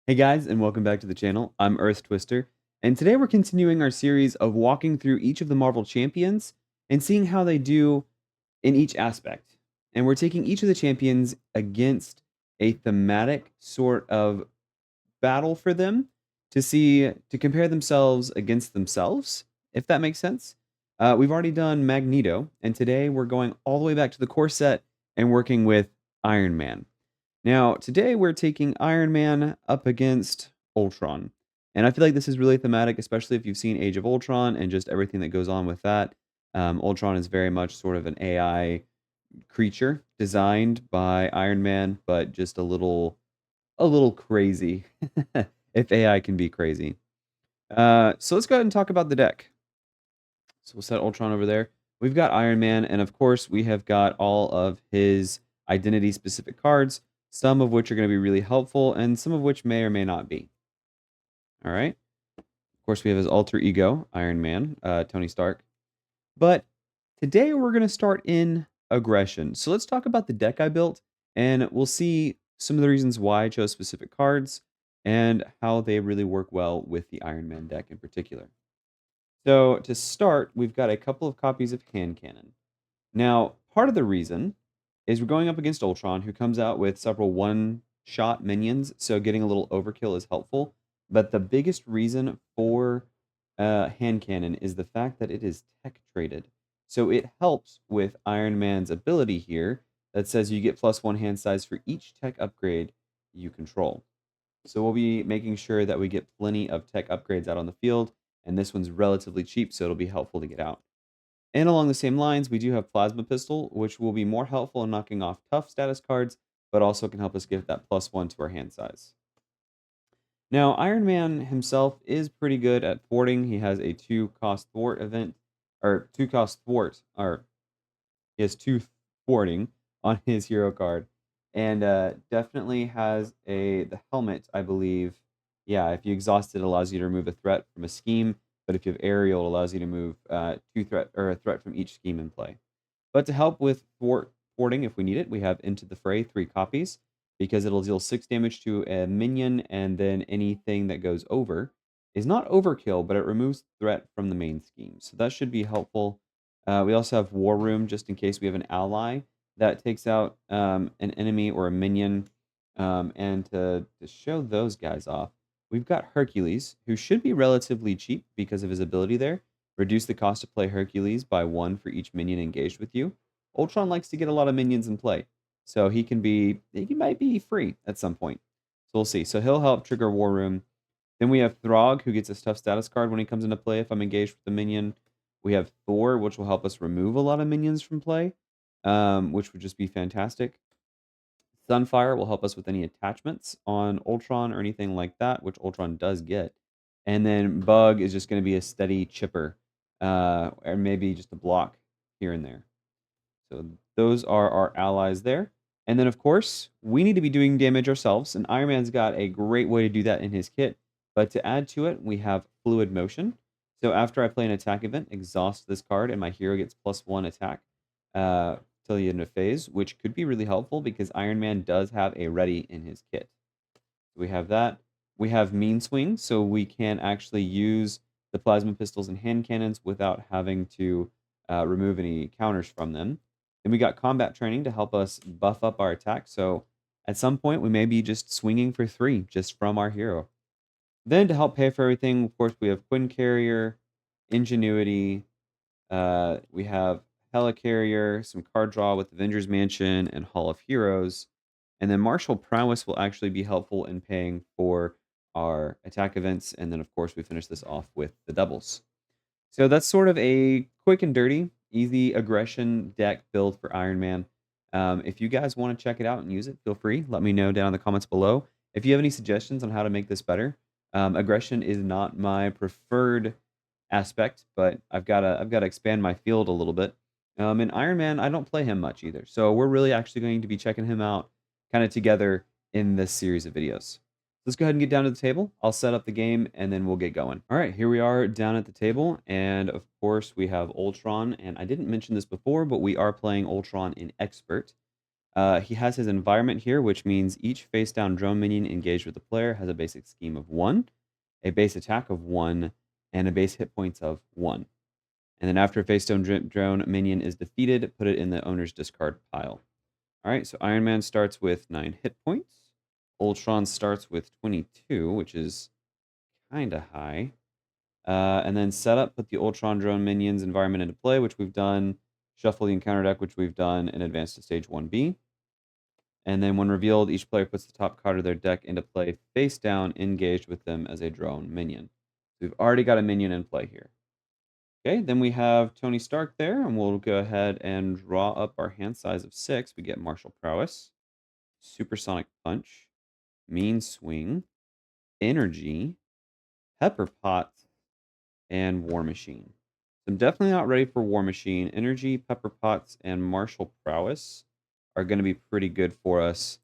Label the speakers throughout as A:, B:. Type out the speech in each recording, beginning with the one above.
A: Hey guys, and welcome back to the channel. I'm Earth Twister, and today we're continuing our series of walking through each of the Marvel champions and seeing how they do in each aspect. And we're taking each of the champions against a thematic sort of battle for them to compare themselves against themselves, if that makes sense. We've already done Magneto, and today we're going all the way back to the core set and working with Iron Man. Now, today we're taking Iron Man up against Ultron. And I feel like this is really thematic, especially if you've seen Age of Ultron and just everything that goes on with that. Ultron is very much sort of an AI creature designed by Iron Man, but just a little crazy, if AI can be crazy. So let's go ahead and talk about the deck. So we'll set Ultron over there. We've got Iron Man, and of course, we have got all of his identity-specific cards, some of which are going to be really helpful, and some of which may or may not be. All right. Of course, we have his alter ego, Iron Man, Tony Stark. But today we're going to start in aggression. So let's talk about the deck I built, and we'll see some of the reasons why I chose specific cards and how they really work well with the Iron Man deck in particular. So to start, we've got a couple of copies of Hand Cannon. Now, part of the reason is we're going up against Ultron, who comes out with several one-shot minions, so getting a little overkill is helpful. But the biggest reason for Hand Cannon is the fact that it is tech traded. So it helps with Iron Man's ability here that says you get +1 hand size for each tech upgrade you control. So we'll be making sure that we get plenty of tech upgrades out on the field, and this one's relatively cheap, so it'll be helpful to get out. And along the same lines, we do have Plasma Pistol, which will be more helpful in knocking off tough status cards, but also can help us get that +1 to our hand size. Now, Iron Man himself is pretty good at thwarting. He has a 2-cost thwart event, or 2-cost thwart, or he has 2 thwarting on his hero card, and definitely has the helmet, I believe. Yeah, if you exhaust it, allows you to remove a threat from a scheme, but if you have aerial, it allows you to move 2 threat from each scheme in play. But to help with thwarting, if we need it, we have Into the Fray, 3 copies, because it'll deal 6 damage to a minion, and then anything that goes over is not overkill, but it removes threat from the main scheme. So that should be helpful. We also have War Room, just in case we have an ally that takes out an enemy or a minion. And to show those guys off, we've got Hercules, who should be relatively cheap because of his ability there. Reduce the cost to play Hercules by 1 for each minion engaged with you. Ultron likes to get a lot of minions in play, so he might be free at some point. So we'll see. So he'll help trigger War Room. Then we have Throg, who gets a tough status card when he comes into play if I'm engaged with the minion. We have Thor, which will help us remove a lot of minions from play, which would just be fantastic. Sunfire will help us with any attachments on Ultron or anything like that, which Ultron does get. And then Bug is just going to be a steady chipper, or maybe just a block here and there. So those are our allies there. And then, of course, we need to be doing damage ourselves, and Iron Man's got a great way to do that in his kit. But to add to it, we have Fluid Motion. So after I play an attack event, exhaust this card, and my hero gets +1 attack till the end of phase, which could be really helpful because Iron Man does have a ready in his kit. So we have that. We have Mean Swing, so we can actually use the plasma pistols and hand cannons without having to remove any counters from them. Then we got Combat Training to help us buff up our attack. So at some point, we may be just swinging for 3 just from our hero. Then to help pay for everything, of course, we have Quinn Carrier, Ingenuity. We have Helicarrier, some card draw with Avengers Mansion and Hall of Heroes. And then Martial Prowess will actually be helpful in paying for our attack events. And then, of course, we finish this off with the doubles. So that's sort of a quick and dirty, easy aggression deck build for Iron Man. If you guys want to check it out and use it, feel free. Let me know down in the comments below. If you have any suggestions on how to make this better, aggression is not my preferred aspect, but I've got to expand my field a little bit. And Iron Man, I don't play him much either, so we're really actually going to be checking him out kind of together in this series of videos. Let's go ahead and get down to the table. I'll set up the game and then we'll get going. All right, here we are down at the table, and of course we have Ultron. And I didn't mention this before, but we are playing Ultron in Expert. He has his environment here, which means each face-down drone minion engaged with the player has a basic scheme of 1, a base attack of 1, and a base hit points of 1. And then after a face-down drone minion is defeated, put it in the owner's discard pile. All right, so Iron Man starts with 9 hit points. Ultron starts with 22, which is kind of high. And then setup, put the Ultron drone minions environment into play, which we've done. Shuffle the encounter deck, which we've done, and advance to stage 1B. And then when revealed, each player puts the top card of their deck into play face down, engaged with them as a drone minion. So we've already got a minion in play here. Okay, then we have Tony Stark there, and we'll go ahead and draw up our hand size of 6. We get Martial Prowess, Supersonic Punch, Mean Swing, Energy, Pepper Pot, and War Machine. So I'm definitely not ready for War Machine. Energy, Pepper Pots, and Martial Prowess are going to be pretty good for us.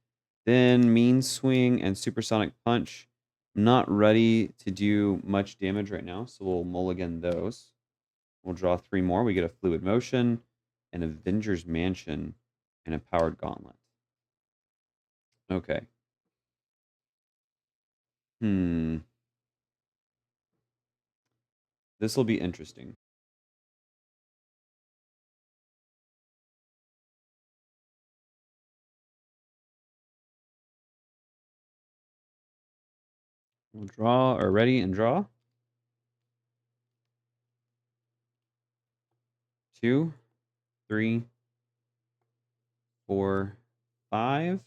A: Then Mean Swing and Supersonic Punch. I'm not ready to do much damage right now, so we'll mulligan those. We'll draw 3 more. We get a Fluid Motion, an Avenger's Mansion, and a Powered Gauntlet. Okay. This will be interesting. We'll draw, or ready and draw. 2, 3, 4, 5,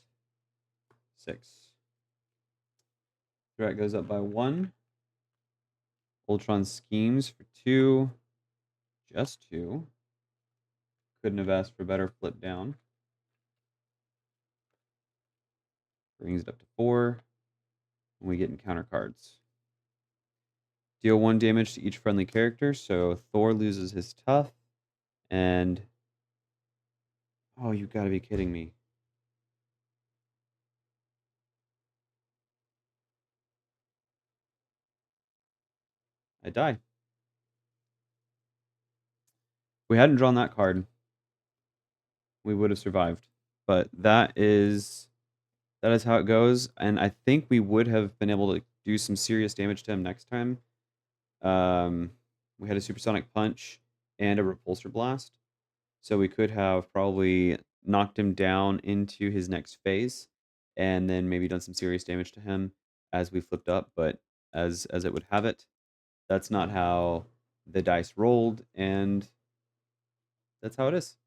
A: 6. Threat goes up by 1. Ultron schemes for 2. Just 2. Couldn't have asked for better. Flip down. Brings it up to 4. And we get encounter cards. Deal 1 damage to each friendly character. So Thor loses his tough. And... oh, you gotta be kidding me. I die. If we hadn't drawn that card, we would have survived. But that is how it goes. And I think we would have been able to do some serious damage to him next time. We had a Supersonic Punch and a Repulsor Blast. So we could have probably knocked him down into his next phase and then maybe done some serious damage to him as we flipped up. But as it would have it, that's not how the dice rolled, and that's how it is.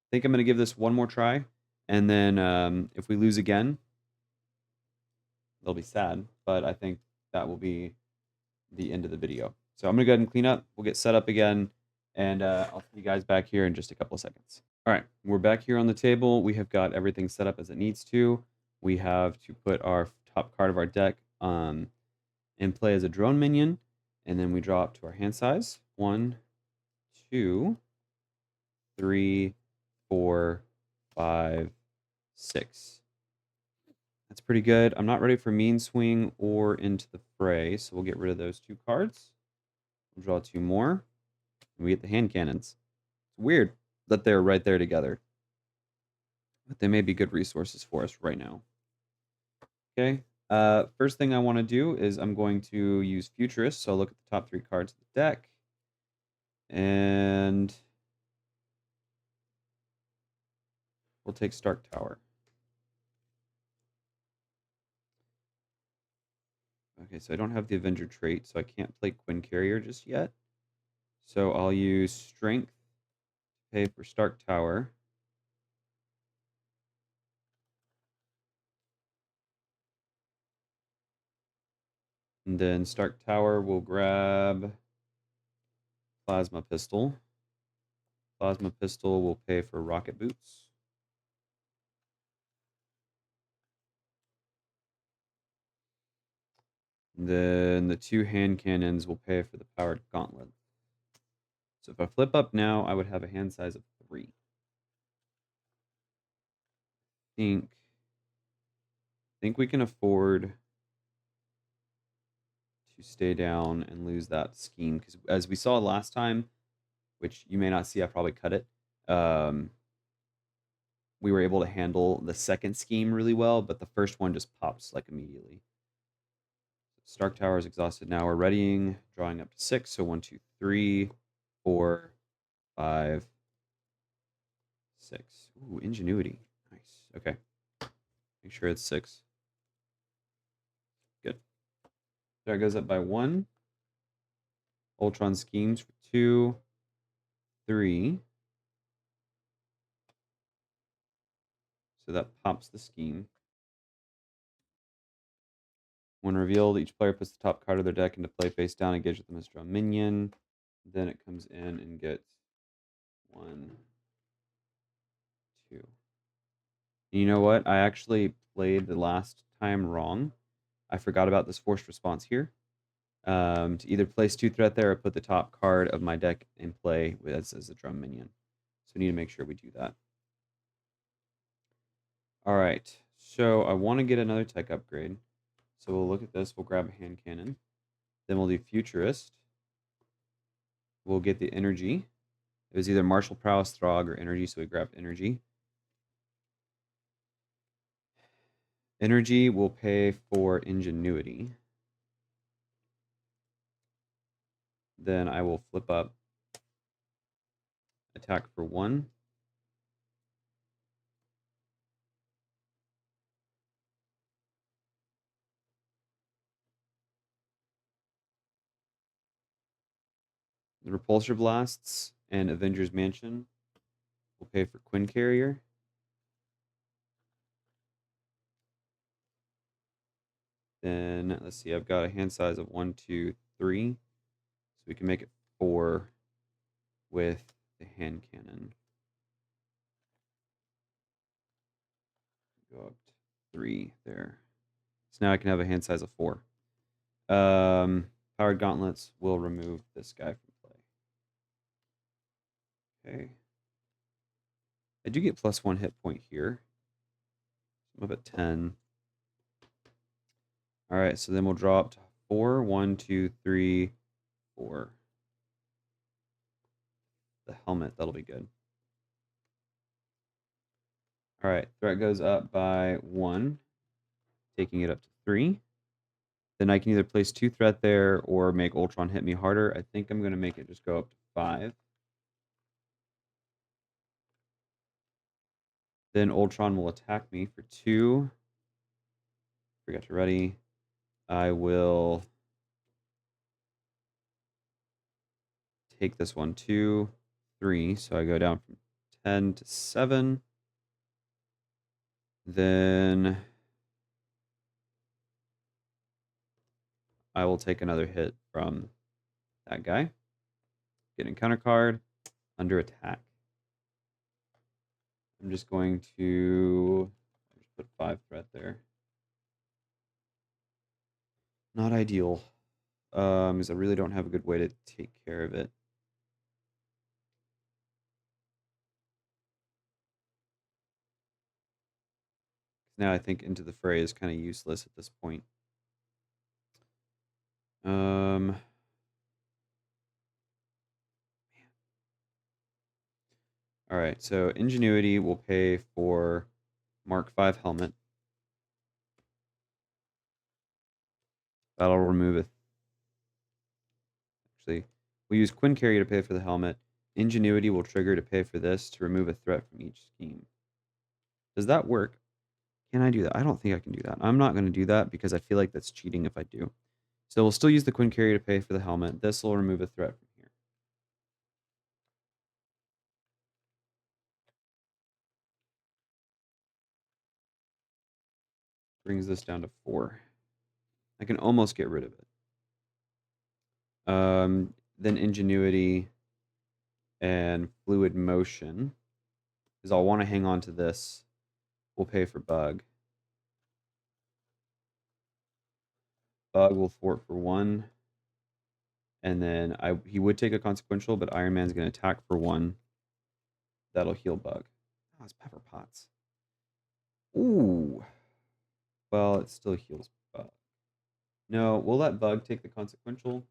A: I think I'm going to give this one more try, and then if we lose again, they'll be sad, but I think that will be the end of the video. So I'm going to go ahead and clean up. We'll get set up again, and I'll see you guys back here in just a couple of seconds. All right, we're back here on the table. We have got everything set up as it needs to. We have to put our top card of our deck in play as a drone minion, and then we draw up to our hand size. 1, 2, 3, 4, 5, 6. That's pretty good. I'm not ready for Mean Swing or Into the Fray, so we'll get rid of those 2 cards. We'll draw 2 more, and we get the hand cannons. It's weird that they're right there together, but they may be good resources for us right now. Okay, first thing I want to do is I'm going to use Futurist, so I'll look at the top 3 cards of the deck, and we'll take Stark Tower. Okay, so I don't have the Avenger trait, so I can't play Quinn Carrier just yet. So I'll use Strength to pay for Stark Tower. And then Stark Tower will grab Plasma Pistol. Plasma Pistol will pay for Rocket Boots. And then the 2 hand cannons will pay for the Powered Gauntlet. So if I flip up now, I would have a hand size of 3. Think we can afford to stay down and lose that scheme, because as we saw last time, which you may not see, I probably cut it. we were able to handle the second scheme really well, but the first one just pops like immediately. Stark Tower is exhausted now. We're readying, drawing up to 6. So 1, 2, 3, 4, 5, 6. Ooh, ingenuity. Nice. Okay. Make sure it's 6. Good. That goes up by 1. Ultron schemes for 2, 3. So that pops the scheme. When revealed, each player puts the top card of their deck into play face down, engage with them as draw minion. Then it comes in and gets 1, 2. And you know what? I actually played the last time wrong. I forgot about this forced response here. To either place 2 threat there or put the top card of my deck in play as a drum minion. So we need to make sure we do that. All right. So I want to get another tech upgrade. So we'll look at this. We'll grab a hand cannon. Then we'll do Futurist. We'll get the energy. It was either Martial Prowess, Throg, or Energy, so we grabbed Energy. Energy will pay for Ingenuity. Then I will flip up attack for 1. The Repulsor Blasts and Avengers Mansion will pay for Quinn Carrier. Then, let's see, I've got a hand size of 1, 2, 3. So we can make it 4 with the hand cannon. Go up to 3 there. So now I can have a hand size of 4. Powered Gauntlets will remove this guy from play. Okay. I do get +1 hit point here. I'm up at 10. All right, so then we'll draw up to 4. 1, 2, 3, 4. The helmet, that'll be good. All right, threat goes up by 1, taking it up to 3. Then I can either place 2 threat there or make Ultron hit me harder. I think I'm going to make it just go up to 5. Then Ultron will attack me for 2. Forgot to ready. I will take this one, 2, 3. So I go down from 10 to 7. Then I will take another hit from that guy. Get an encounter card under attack. I'm just going to put 5 threat there. Not ideal, because I really don't have a good way to take care of it. Now I think Into the Fray is kind of useless at this point. All right, so Ingenuity will pay for Mark 5 helmet. That'll remove it. Actually, we use Quinn Carrier to pay for the helmet. Ingenuity will trigger to pay for this to remove a threat from each scheme. Does that work? Can I do that? I don't think I can do that. I'm not going to do that because I feel like that's cheating if I do. So we'll still use the Quinn Carrier to pay for the helmet. This will remove a threat from here. Brings this down to 4. I can almost get rid of it. Then Ingenuity and Fluid Motion, because I'll want to hang on to this. We'll pay for Bug. Bug will thwart for 1. And then he would take a consequential, but Iron Man's going to attack for 1. That'll heal Bug. Oh, it's Pepper Potts. Ooh. Well, it still heals Bug. No, we'll let Bug take the consequential.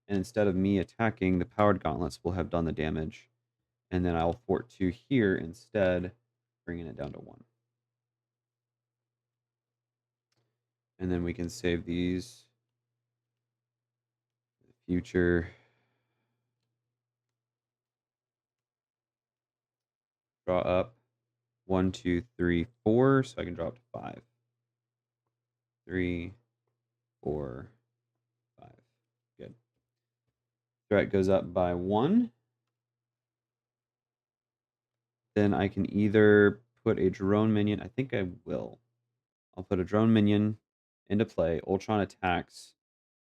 A: And instead of me attacking, the Powered Gauntlets will have done the damage. And then I'll thwart 2 here instead bringing it down to 1. And then we can save these. Future. Draw up 1, 2, 3, 4, so I can draw up to 5. 3, 4, 5. Good. Threat goes up by 1. Then I can either put a drone minion. I think I will. I'll put a drone minion into play. Ultron attacks.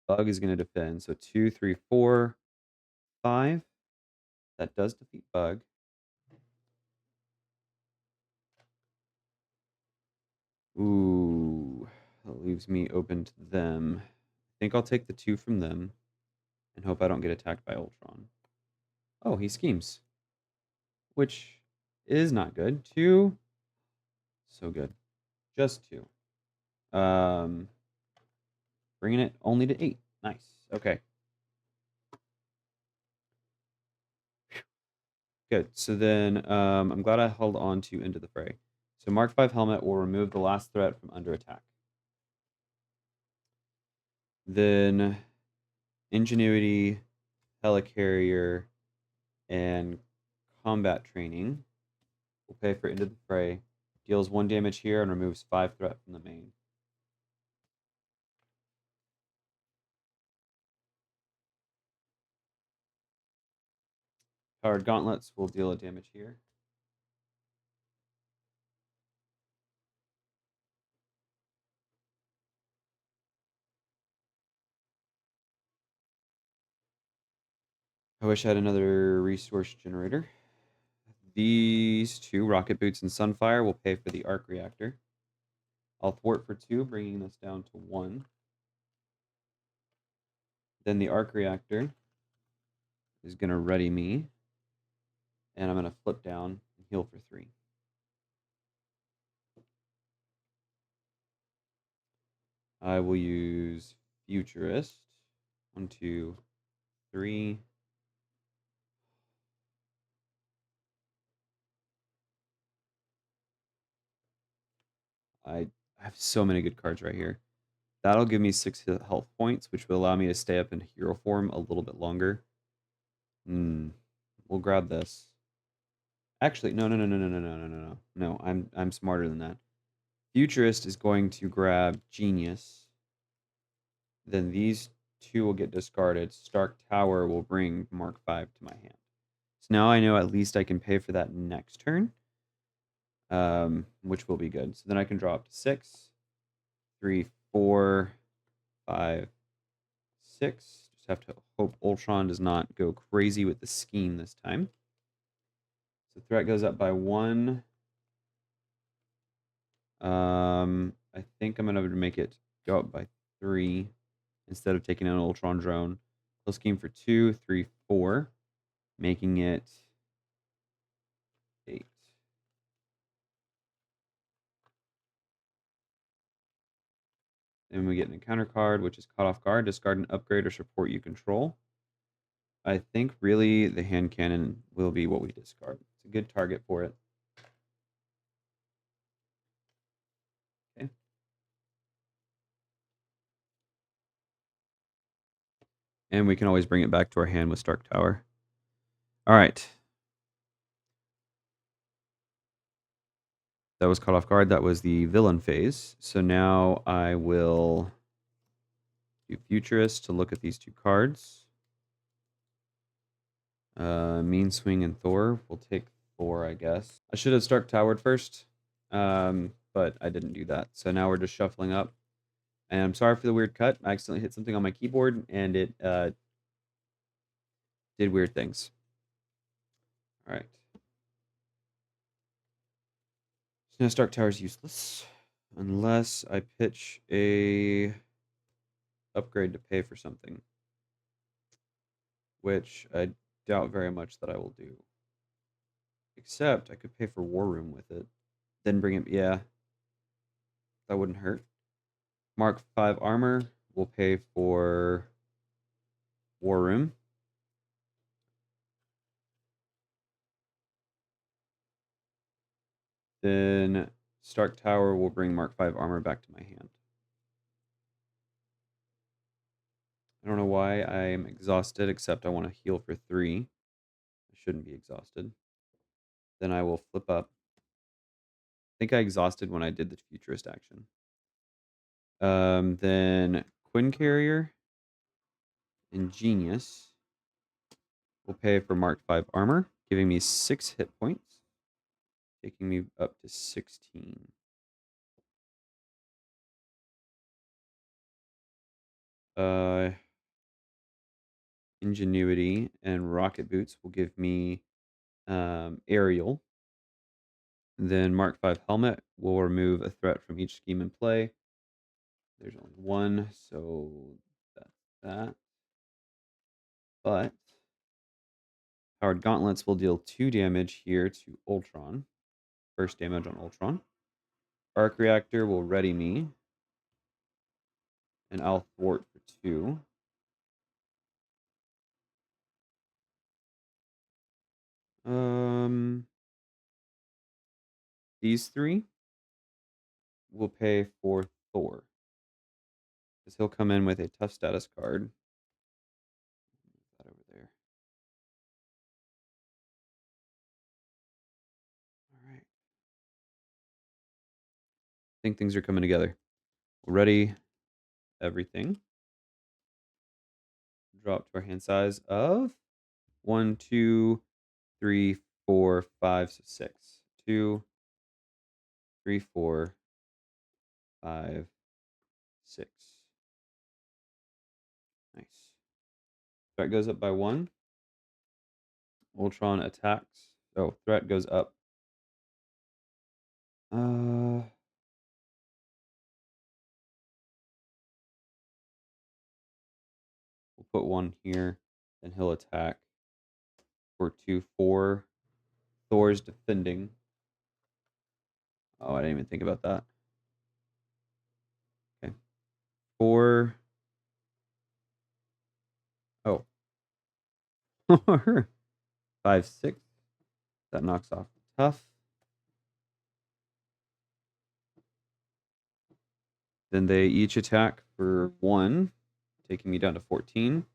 A: Bug is going to defend. So 2, 3, 4, 5. That does defeat Bug. Ooh, that leaves me open to them. I think I'll take the 2 from them and hope I don't get attacked by Ultron. Oh, he schemes, which is not good. 2, so good. Just 2. Bringing it only to 8. Nice. Okay. Good. So then I'm glad I held on to Into the Fray. So Mark 5 helmet will remove the last threat from under attack. Then Ingenuity, Helicarrier, and Combat Training will pay for Into the Fray. Deals 1 damage here and removes 5 threat from the main. Powered Gauntlets will deal a damage here. I wish I had another resource generator. These 2, Rocket Boots and Sunfire, will pay for the Arc Reactor. I'll thwart for 2, bringing this down to 1. Then the Arc Reactor is going to ready me. And I'm going to flip down and heal for 3. I will use Futurist. 1, 2, 3. I have so many good cards right here. That'll give me 6 health points, which will allow me to stay up in hero form a little bit longer. We'll grab this. Actually, no. No, I'm smarter than that. Futurist is going to grab Genius. Then these 2 will get discarded. Stark Tower will bring Mark 5 to my hand. So now I know at least I can pay for that next turn, which will be good. So then I can draw up to 6, 3, 4, 5, 6. Just have to hope Ultron does not go crazy with the scheme this time. So threat goes up by 1. I think I'm going to make it go up by 3 instead of taking an Ultron drone. He'll scheme for 2, 3, 4, making it 8. Then we get an encounter card, which is Caught Off Guard. Discard an upgrade or support you control. I think really the hand cannon will be what we discard. It's a good target for it. Okay. And we can always bring it back to our hand with Stark Tower. All right. That was Caught Off Guard. That was the villain phase. So now I will do Futurist to look at these 2 cards. Mean Swing and Thor. We'll take Thor, I guess. I should have Stark Towered first, but I didn't do that. So now we're just shuffling up. And I'm sorry for the weird cut. I accidentally hit something on my keyboard, and it did weird things. All right. So now Stark Tower's useless. Unless I pitch a upgrade to pay for something. Which I doubt very much that I will do. Except I could pay for War Room with it. Then bring it, yeah. That wouldn't hurt. Mark 5 armor will pay for War Room. Then Stark Tower will bring Mark 5 armor back to my hand. I don't know why I'm exhausted, except I want to heal for 3. I shouldn't be exhausted. Then I will flip up. I think I exhausted when I did the Futurist action. Then Quinn Carrier and Genius will pay for Mark 5 armor, giving me 6 hit points, taking me up to 16. Ingenuity and Rocket Boots will give me Aerial. Then Mark 5 Helmet will remove a threat from each scheme in play. There's only one, so that's that. But Powered Gauntlets will deal 2 damage here to Ultron. First damage on Ultron. Arc Reactor will ready me. And I'll thwart for 2. These 3 will pay for Thor. Because he'll come in with a tough status card. Move that over there. All right. I think things are coming together. We'll ready everything. Drop to our hand size of 1, 2, 3, 4, 5, 6. 2, 3, 4, 5, 6. Nice. Threat goes up by 1. Ultron attacks. Oh, threat goes up. We'll put 1 here. Then he'll attack for 2, 4. Thor's defending. Oh, I didn't even think about that. Okay. 4. Oh. 4. 5, 6. That knocks off tough. Then they each attack for 1, taking me down to 14.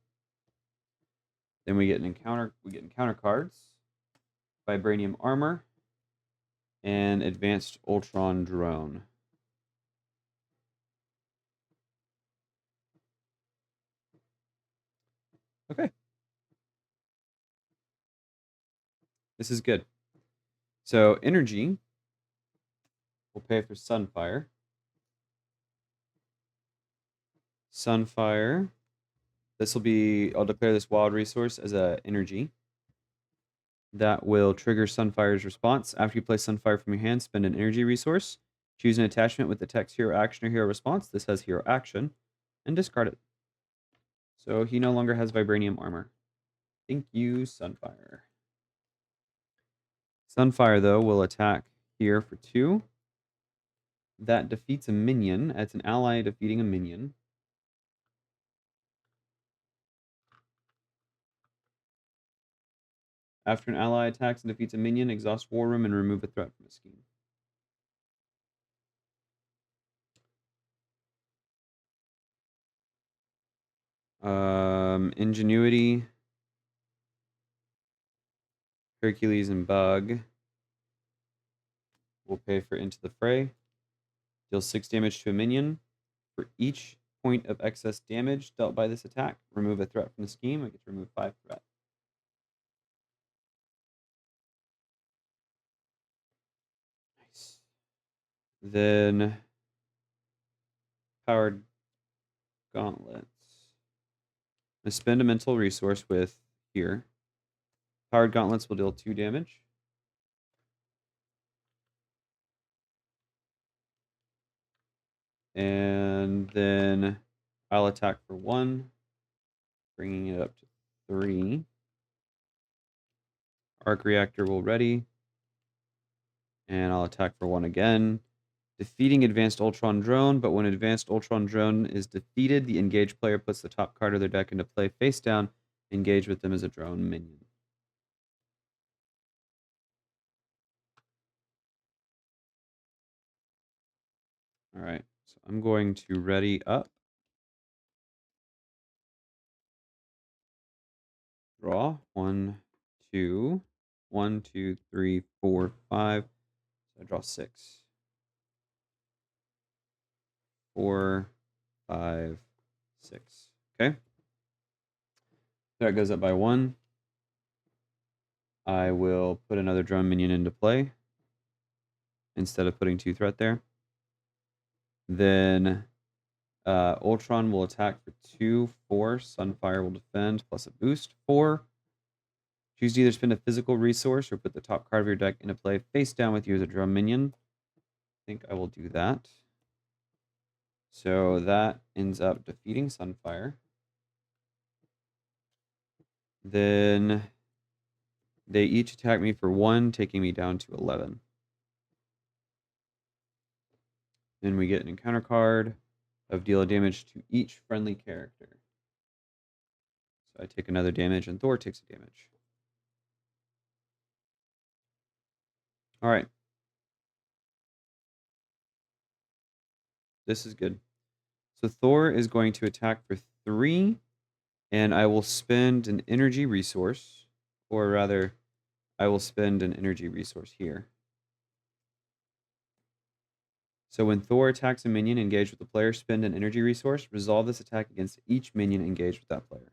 A: Then we get an encounter. We get encounter cards, Vibranium Armor, and Advanced Ultron Drone. Okay. This is good. So energy will pay for Sunfire. Sunfire. This will be, I'll declare this wild resource as a energy. That will trigger Sunfire's response. After you place Sunfire from your hand, spend an energy resource. Choose an attachment with the text hero action or hero response. This has hero action. And discard it. So he no longer has Vibranium Armor. Thank you, Sunfire. Sunfire, though, will attack here for 2. That defeats a minion. It's an ally defeating a minion. After an ally attacks and defeats a minion, exhaust War Room and remove a threat from a scheme. Ingenuity, Hercules, and Bug will pay for Into the Fray. Deal 6 damage to a minion. For each point of excess damage dealt by this attack, remove a threat from the scheme. I get to remove 5 threat. Nice. Then Powered Gauntlets. I spend a mental resource with here. Powered Gauntlets will deal 2 damage. And then I'll attack for 1, bringing it up to 3. Arc Reactor will ready. And I'll attack for 1 again. Defeating Advanced Ultron Drone, but when Advanced Ultron Drone is defeated, the engaged player puts the top card of their deck into play face down. Engage with them as a drone minion. All right, so I'm going to ready up. Draw 1, 2, 1, 2, 3, 4, 5. So I draw 6. 4, 5, 6. Okay. That goes up by 1. I will put another drone minion into play instead of putting 2 threat there. Then Ultron will attack for 2, 4. Sunfire will defend plus a boost, 4. Choose to either spend a physical resource or put the top card of your deck into play face down with you as a drone minion. I think I will do that. So that ends up defeating Sunfire. Then they each attack me for 1, taking me down to 11. Then we get an encounter card of deal damage to each friendly character. So I take another damage and Thor takes a damage. All right. This is good. So Thor is going to attack for 3, and I will spend an energy resource, or rather, I will spend an energy resource here. So when Thor attacks a minion engaged with the player, spend an energy resource, resolve this attack against each minion engaged with that player.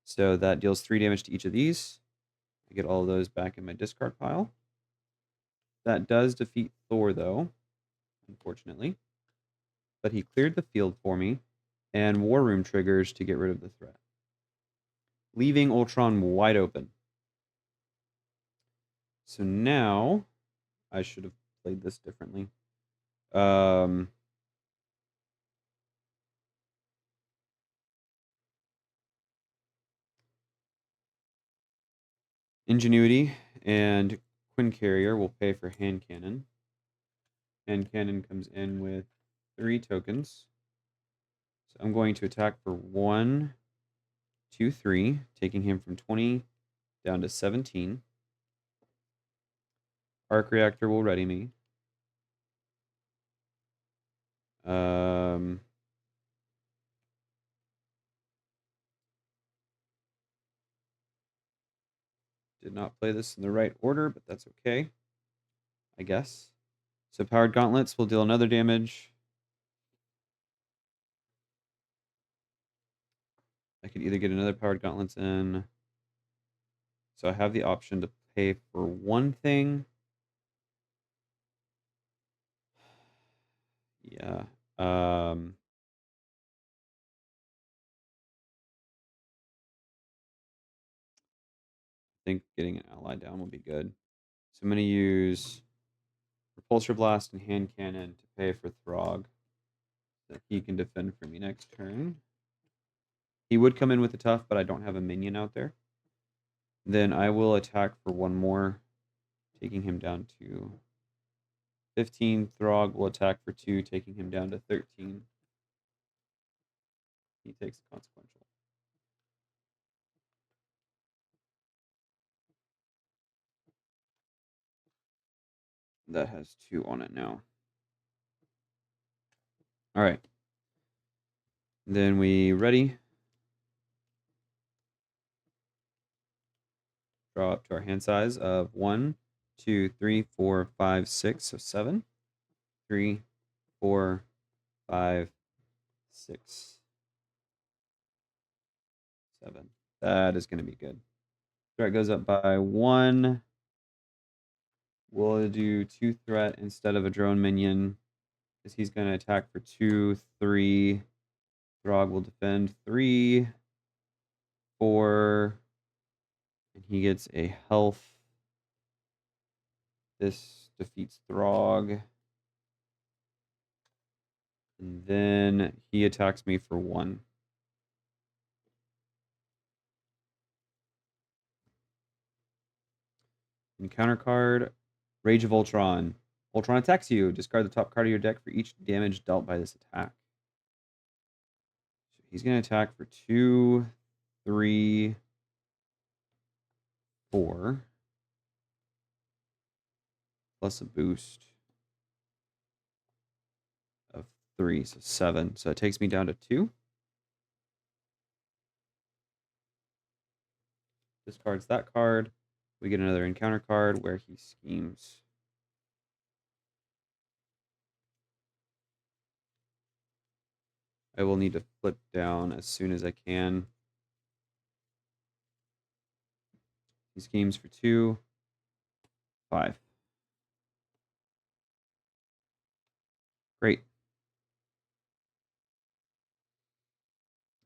A: So that deals 3 damage to each of these. I get all of those back in my discard pile. That does defeat Thor, though, unfortunately. But he cleared the field for me, and War Room triggers to get rid of the threat, leaving Ultron wide open. So now, I should have played this differently. Ingenuity and Quinn Carrier will pay for Hand Cannon. Hand Cannon comes in with 3 tokens. So I'm going to attack for 1, 2, 3, taking him from 20 down to 17. Arc Reactor will ready me. Did not play this in the right order, but that's okay, I guess. So Powered Gauntlets will deal another damage. I could either get another Powered Gauntlets in. So I have the option to pay for one thing. Yeah. I think getting an ally down will be good. So I'm going to use Repulsor Blast and Hand Cannon to pay for Throg, so that he can defend for me next turn. He would come in with a tough, but I don't have a minion out there. Then I will attack for 1 more, taking him down to 15. Throg will attack for 2, taking him down to 13. He takes the consequential. That has 2 on it now. All right. Then we ready. Draw up to our hand size of 1, 2, 3, 4, 5, 6, so 7. 3, 4, 5, 6, 7. That is going to be good. Threat goes up by 1. We'll do 2 threat instead of a drone minion, because he's going to attack for 2, 3. Throg will defend 3, 4, and he gets a health. This defeats Throg. And then he attacks me for 1. Encounter card, Rage of Ultron. Ultron attacks you. Discard the top card of your deck for each damage dealt by this attack. So he's going to attack for 2, 3, 4, plus a boost of 3, so 7. So it takes me down to 2. Discards that card. We get another encounter card where he schemes. I will need to flip down as soon as I can. He schemes for 2, 5. Great.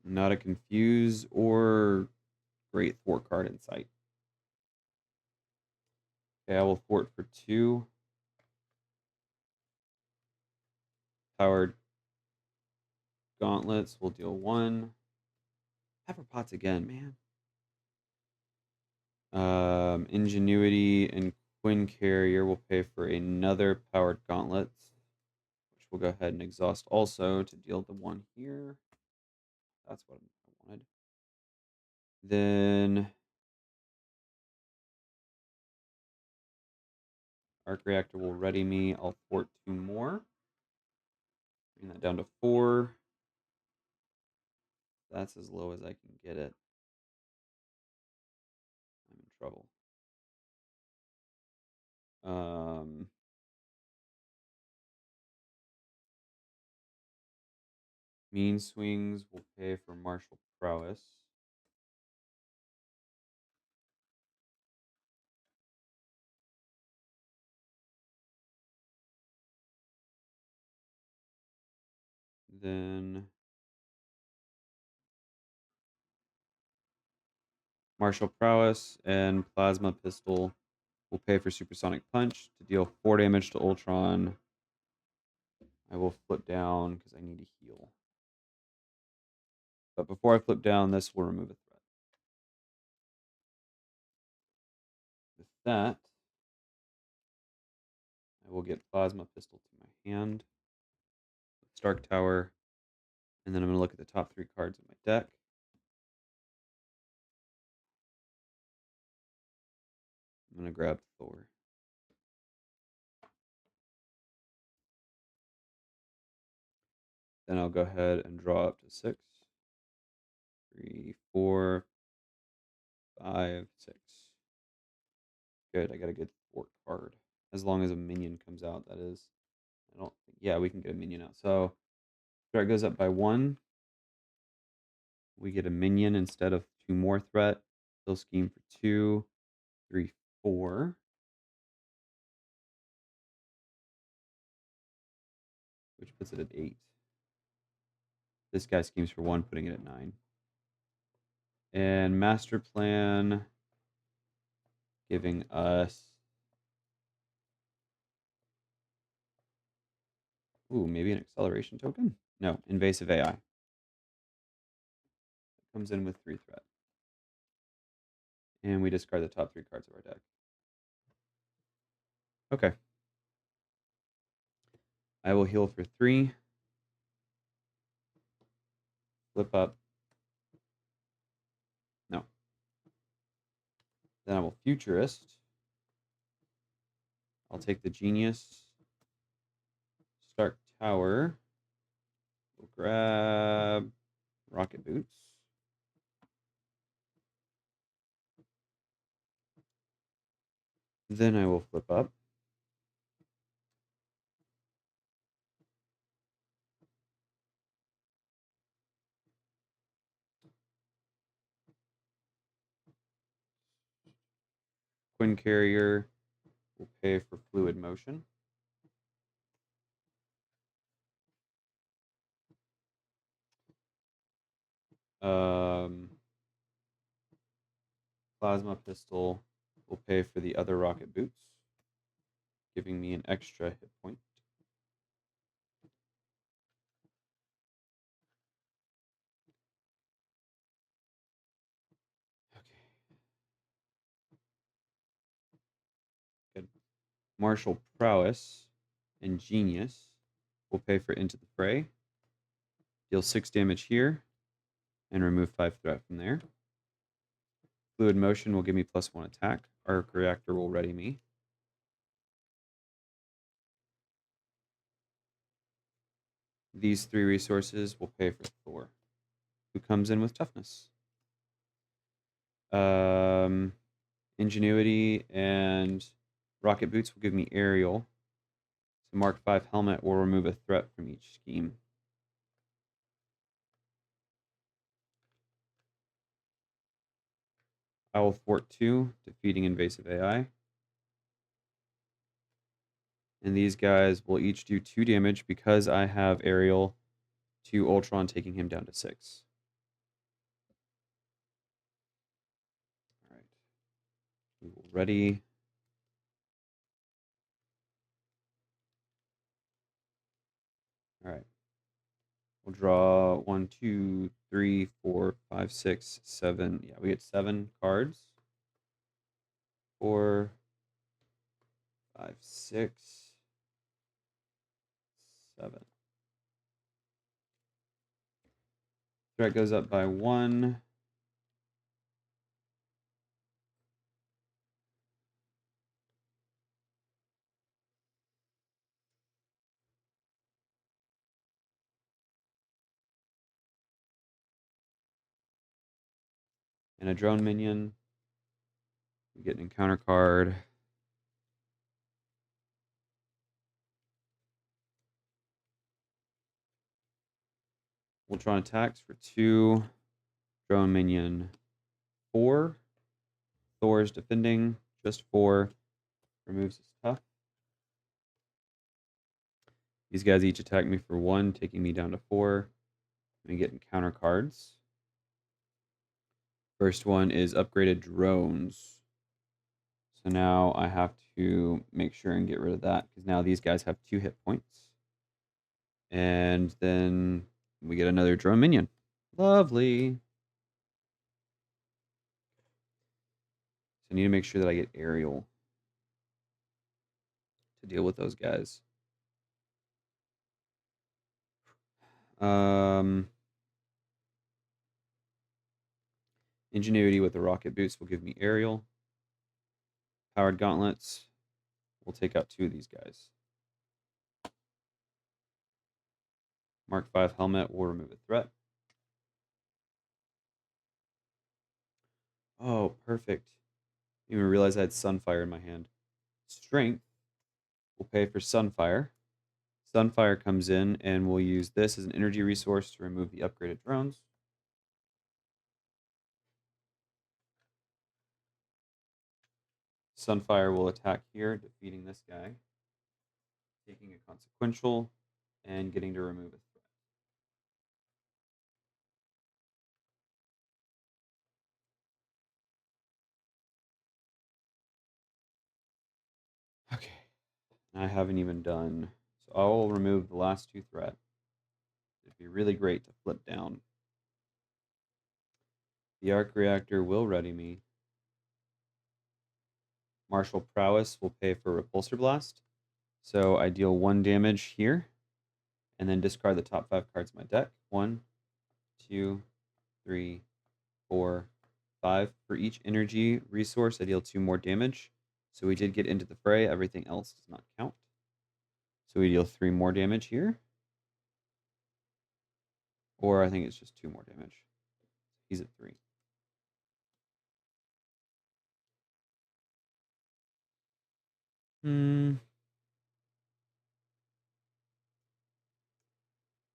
A: Not a confuse or great thwart card in sight. Okay, I will thwart for 2. Powered gauntlets will deal 1. Pepper pots again, man. Ingenuity and Quinn Carrier will pay for another powered gauntlets, which we'll go ahead and exhaust also to deal the 1 here. That's what I wanted. Then Arc Reactor will ready me. I'll thwart 2 more. Bring that down to 4. That's as low as I can get it. I'm in trouble. Mean Swings will pay for martial prowess. Then martial prowess and plasma pistol will pay for supersonic punch to deal 4 damage to Ultron. I will flip down because I need to heal. But before I flip down, this will remove a threat. With that, I will get plasma pistol to my hand. Stark Tower. And then I'm going to look at the top 3 cards of my deck. I'm going to grab Thor. Then I'll go ahead and draw up to 6. 3, 4, 5, 6. Good, I got a good Thor card. As long as a minion comes out, that is. I don't think, yeah, we can get a minion out. So threat goes up by 1. We get a minion instead of 2 more threat. He'll scheme for 2, 3, 4. Which puts it at 8. This guy schemes for 1, putting it at 9. And Master Plan giving us... Ooh, maybe an acceleration token? No, invasive AI. Comes in with 3 threat. And we discard the top 3 cards of our deck. Okay. I will heal for 3. Flip up. No. Then I will Futurist. I'll take the Genius. Stark Tower. We'll grab Rocket Boots. Then I will flip up. Quinn Carrier will pay for Fluid Motion. Plasma Pistol will pay for the other Rocket Boots, giving me an extra hit point. Okay. Good. Martial Prowess and Genius will pay for Into the Fray. Deal 6 damage here and remove 5 threat from there. Fluid Motion will give me +1 attack. Arc Reactor will ready me. These 3 resources will pay for Thor, who comes in with toughness. Ingenuity and rocket boots will give me aerial. So Mark 5 helmet will remove a threat from each scheme. I will thwart 2, defeating invasive AI. And these guys will each do 2 damage because I have aerial to Ultron, taking him down to 6. All right. We will ready. All right. We'll draw 1, 2, 3, 4, 5, 6, 7. Yeah, we get 7 cards. 4, 5, 6, 7. Threat goes up by 1. And a drone minion. We get an encounter card. Ultron attacks for 2. Drone minion 4. Thor's defending just 4. Removes his tough. These guys each attack me for 1, taking me down to 4. We get encounter cards. First one is upgraded drones. So now I have to make sure and get rid of that because now these guys have 2 hit points. And then we get another drone minion. Lovely. So I need to make sure that I get aerial to deal with those guys. Ingenuity with the rocket boots will give me aerial. Powered gauntlets will take out 2 of these guys. Mark 5 helmet will remove a threat. Oh, perfect. Didn't even realize I had Sunfire in my hand. Strength will pay for Sunfire. Sunfire comes in and we'll use this as an energy resource to remove the upgraded drones. Sunfire will attack here, defeating this guy, taking a consequential, and getting to remove a threat. Okay, I haven't even done, so I'll remove the last 2 threat. It'd be really great to flip down. The arc reactor will ready me. Martial prowess will pay for repulsor blast. So I deal 1 damage here, and then discard the top 5 cards of my deck. 1, 2, 3, 4, 5. For each energy resource, I deal 2 more damage. So we did get into the fray. Everything else does not count. So we deal 3 more damage here. Or I think it's just 2 more damage. He's at 3.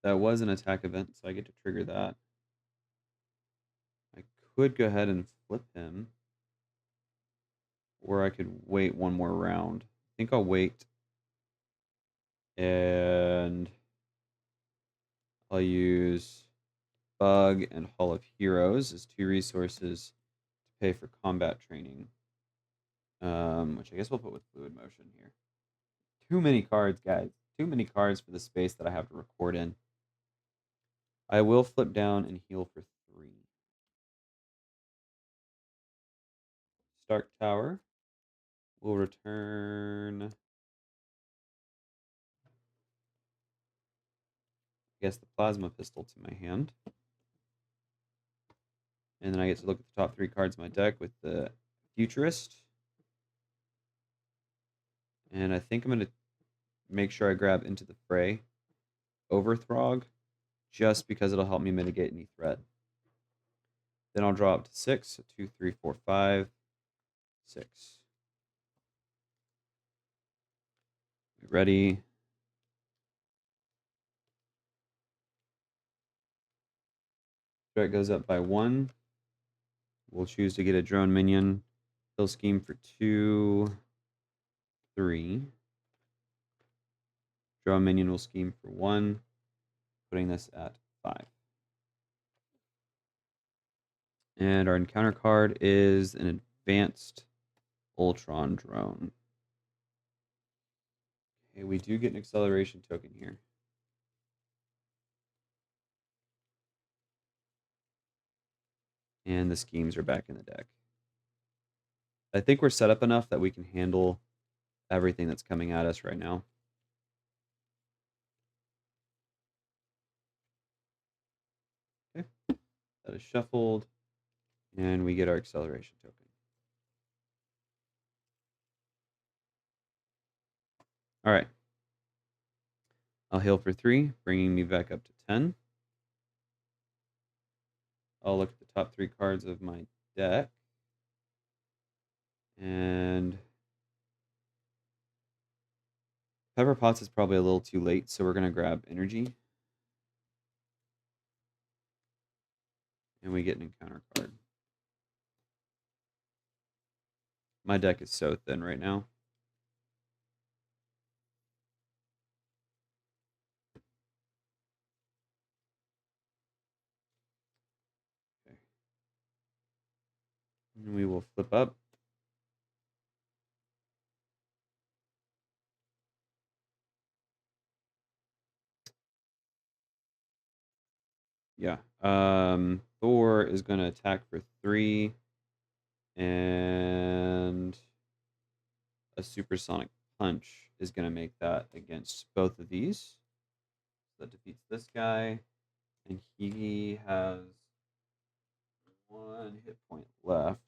A: That was an attack event, so I get to trigger that. I could go ahead and flip him. Or I could wait 1 more round. I think I'll wait. And I'll use Bug and Hall of Heroes as 2 resources to pay for combat training. Which I guess we'll put with Fluid Motion here. Too many cards, guys. Too many cards for the space that I have to record in. I will flip down and heal for 3. Stark Tower will return, I guess, the Plasma Pistol to my hand. And then I get to look at the top 3 cards of my deck with the Futurist. And I think I'm going to make sure I grab Into the Fray Overthrog, just because it'll help me mitigate any threat. Then I'll draw up to 6. So 2, 3, 4, 5, 6. Ready. Threat goes up by 1. We'll choose to get a drone minion. Kill scheme for 2, 3. Drone minion will scheme for 1, putting this at 5. And our encounter card is an advanced Ultron drone. Okay, we do get an acceleration token here. And the schemes are back in the deck. I think we're set up enough that we can handle everything that's coming at us right now. Okay, that is shuffled, and we get our acceleration token. All right. I'll heal for 3, bringing me back up to 10. I'll look at the top 3 cards of my deck. And Pepper Potts is probably a little too late, so we're going to grab Energy. And we get an encounter card. My deck is so thin right now. Okay. And we will flip up. Yeah. Thor is going to attack for 3. And a supersonic punch is going to make that against both of these. So that defeats this guy. And he has 1 hit point left.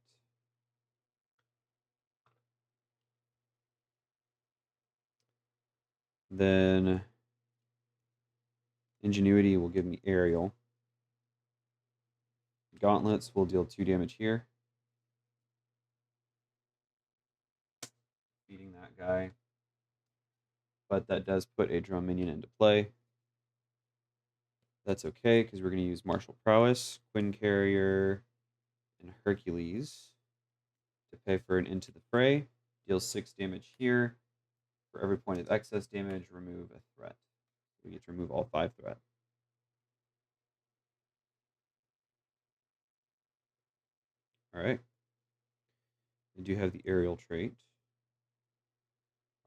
A: Then Ingenuity will give me Aerial. Gauntlets will deal 2 damage here. Beating that guy. But that does put a drone minion into play. That's okay, because we're going to use Martial Prowess, Quinn Carrier, and Hercules to pay for an Into the Fray. Deals 6 damage here. For every point of excess damage, remove a threat. We get to remove all 5 threat. All right. I do have the Aerial trait.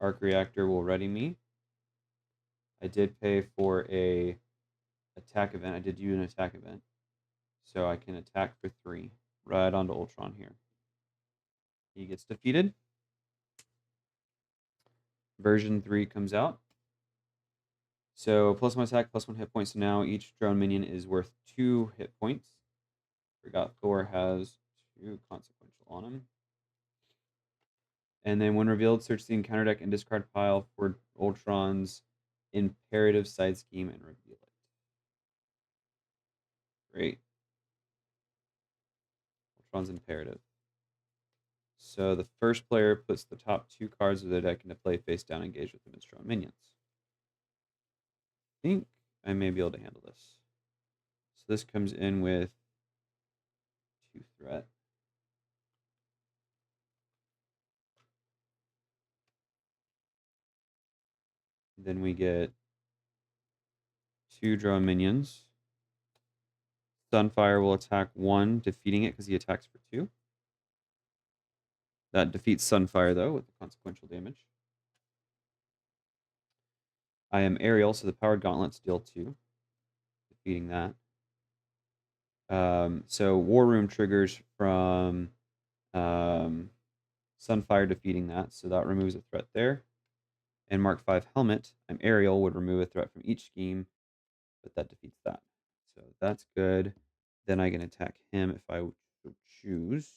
A: Arc Reactor will ready me. I did pay for a attack event. I did do an attack event. So I can attack for 3. Right onto Ultron here. He gets defeated. Version 3 comes out. So plus 1 attack, plus 1 hit point. So now each drone minion is worth 2 hit points. Forgot Thor has 2 consequential on him. And then when revealed, search the encounter deck and discard pile for Ultron's imperative side scheme and reveal it. Great. Ultron's imperative. So the first player puts the top 2 cards of their deck into play face down, engaged with them as drone minions. I think I may be able to handle this. So this comes in with 2 threat. Then we get 2 drone minions. Sunfire will attack 1, defeating it because he attacks for 2. That defeats Sunfire, though, with the consequential damage. I am Aerial, so the powered gauntlets deal 2, defeating that. So War Room triggers from Sunfire defeating that, so that removes a threat there. And Mark 5 Helmet, I'm Aerial, would remove a threat from each scheme, but that defeats that. So that's good. Then I can attack him if I choose.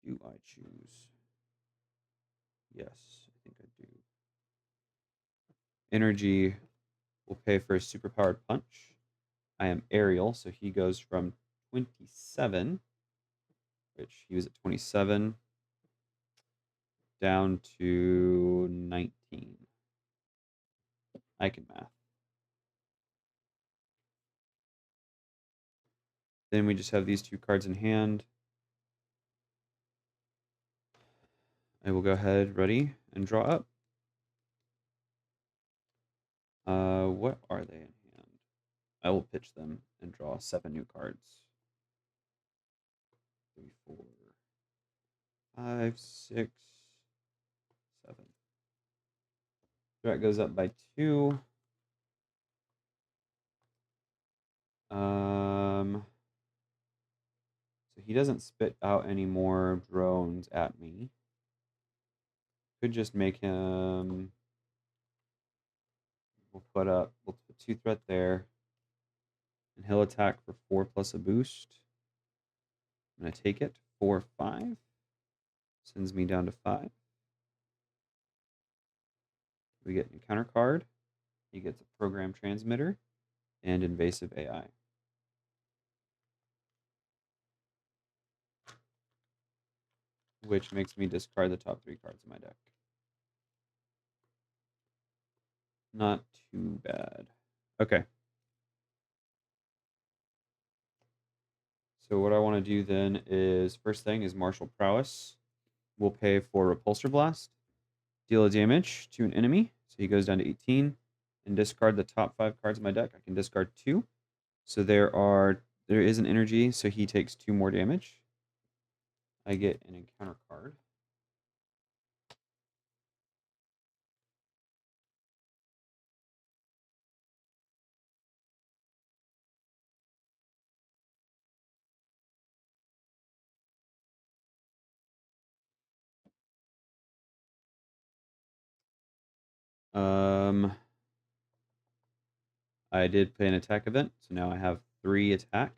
A: Do I choose? Yes, I think I do. Energy We'll pay for a superpowered punch. I am aerial, so he goes from 27, which he was at 27, down to 19. I can math. Then we just have these two cards in hand. I will go ahead, ready, and draw up. What are they in hand? I will pitch them and draw 7 new cards. 3, 4, 5, 6, 7. Threat goes up by 2. So he doesn't spit out any more drones at me. Could just make him. We'll put 2 threat there. And he'll attack for 4 plus a boost. I'm going to take it. 4, 5. Sends me down to 5. We get an encounter card. He gets a program transmitter and invasive AI. Which makes me discard the top 3 cards of my deck. Not too bad. Okay. So what I want to do then is, first thing is Martial Prowess. We'll pay for Repulsor Blast. Deal a damage to an enemy. So he goes down to 18. And discard the top 5 cards of my deck. I can discard 2. So there is an energy, so he takes 2 more damage. I get an encounter card. I did play an attack event, so now I have 3 attack.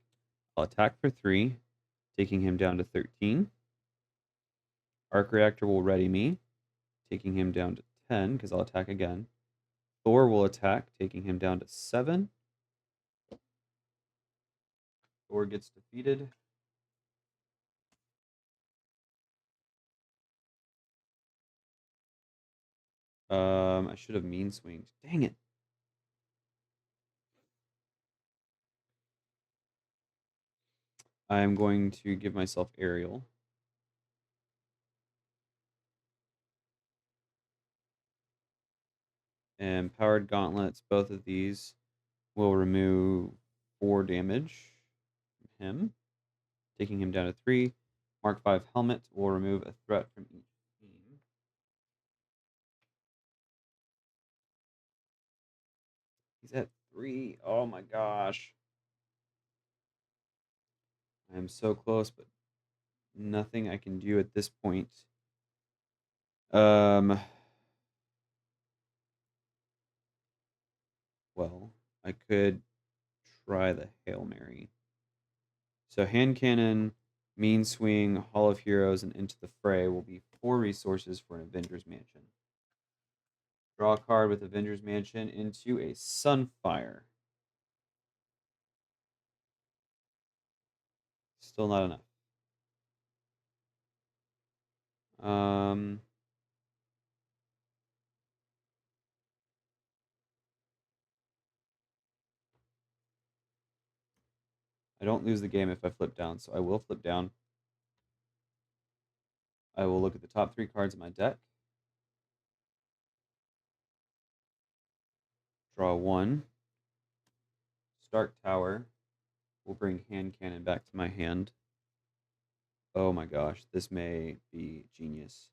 A: I'll attack for 3, taking him down to 13. Arc Reactor will ready me, taking him down to 10, because I'll attack again. Thor will attack, taking him down to 7. Thor gets defeated. I should have mean swinged. Dang it. I'm going to give myself aerial. And powered gauntlets, both of these will remove 4 damage from him, taking him down to 3. Mark 5 helmet will remove a threat from each team. He's at 3. Oh my gosh. I am so close, but nothing I can do at this point. Well, I could try the Hail Mary. So hand cannon, mean swing, Hall of Heroes, and into the fray will be 4 resources for an Avengers Mansion. Draw a card with Avengers Mansion into a Sunfire. Still not enough. I don't lose the game if I flip down, so I will flip down. I will look at the top 3 cards of my deck. Draw 1. Stark Tower will bring hand cannon back to my hand. Oh my gosh, this may be genius.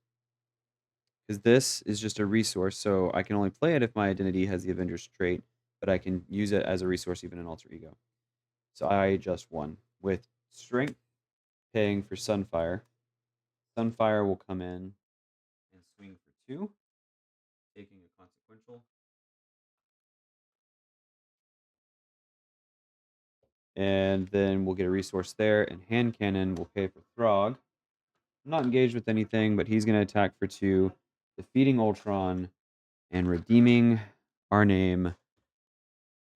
A: Because this is just a resource, so I can only play it if my identity has the Avengers trait, but I can use it as a resource even in Alter Ego. So I just won. With Strength, paying for Sunfire. Sunfire will come in and swing for 2, taking a consequential. And then we'll get a resource there, and Hand Cannon will pay for Throg. I'm not engaged with anything, but he's going to attack for 2, defeating Ultron and redeeming our name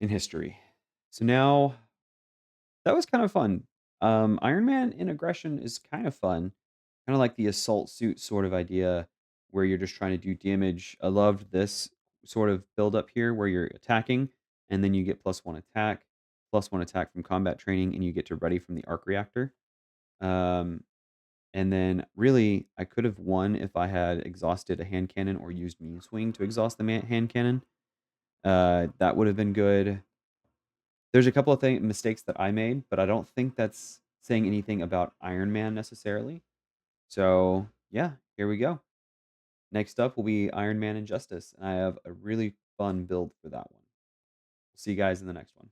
A: in history. So now that was kind of fun. Iron Man in aggression is kind of fun, kind of like the assault suit sort of idea where you're just trying to do damage. I loved this sort of build up here where you're attacking and then you get plus one attack from combat training, and you get to ready from the arc reactor. Um, and then really, I could have won if I had exhausted a hand cannon or used mean swing to exhaust the hand cannon. That would have been good. There's a couple of mistakes that I made, but I don't think that's saying anything about Iron Man necessarily. So, yeah, here we go. Next up will be Iron Man Injustice, and I have a really fun build for that one. See you guys in the next one.